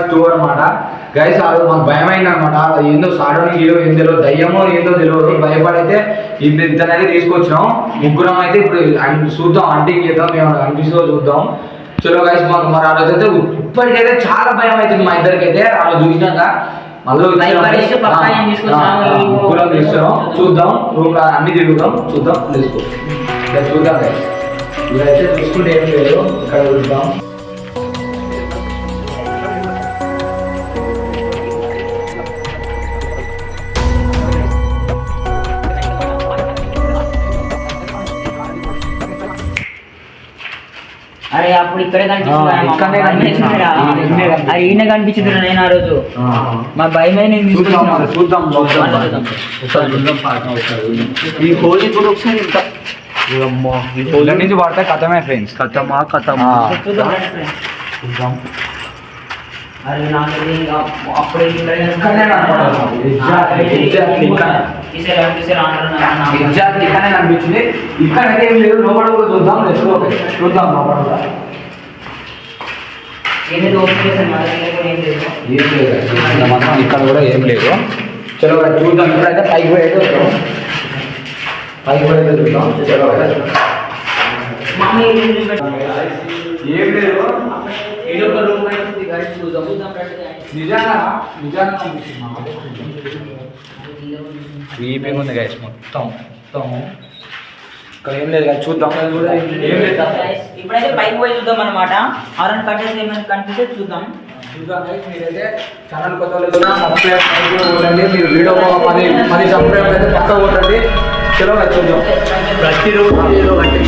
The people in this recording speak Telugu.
స్టోర్ అనమాట గైస్. ఆ రోజు మాకు భయం అయింది అనమాట. ఏందో సాడోని హీరో ఏం తెలియదు, దయ్యమో ఏందో తెలియదు. భయపడైతే ఇతనైతే తీసుకొచ్చినాం. ముగ్గురం అయితే ఇప్పుడు చూద్దాం, అంటింగ్ చేద్దాం, మేము అనిపిస్తుందో చూద్దాం. చలో గైస్, మాకు మరి ఆ రోజు అయితే ఇప్పటికైతే చాలా భయం అవుతుంది మా ఇద్దరికైతే. ఆ రోజు చూసినాక మళ్ళీ ముగ్గురం తీస్తున్నాం. చూద్దాం, రూమ్ లో అన్ని తిరుగుతాం, చూద్దాం. తెలుసుకో చూద్దాం గైస్. ఇదైతే చూసుకుంటే ఏం లేదు, ఇక్కడ చూద్దాం. అరే అప్పుడు ఇక్కడే కనిపిస్తుంది, ఈయన కనిపించింది నేను ఆ రోజు. మా భయమే నేను చూద్దాం. ఈ హోలీ కూడా ఒకసారి నుంచి పడితే కథమే ఫ్రెండ్స్, కథమా చూద్దాం. ఇక్కడనే కనిపించింది. ఇక్కడైతే ఏం లేదు, లోపల కూడా చూద్దాం. చూద్దాం లోపల కూడా ఏం లేదు. ఇక్కడ కూడా ఏం లేదు. చలో చూద్దాం. ఇప్పుడైతే పైకి పోయేది చూద్దాం. చూద్దాం. చలో ఏం లేదు. ఉంది గైస్ మొత్తం. ఇక్కడ ఏం లేదు గైస్, చూద్దాం. ఏం లేదు. ఇప్పుడైతే పైకి పోయి చూద్దాం అనమాట. ఆరన్ కట్టేసి ఏమైనా కనిపిస్తే చూద్దాం. మీరైతే ఛానల్ కొత్త సబ్స్క్రైబ్ కొట్టండి. మీరు వీడియో 10 సబ్స్క్రైబ్ అయితే పక్క కొట్టండి. చలో చూద్దాం. ప్రతిరోజు ఏదో అంటే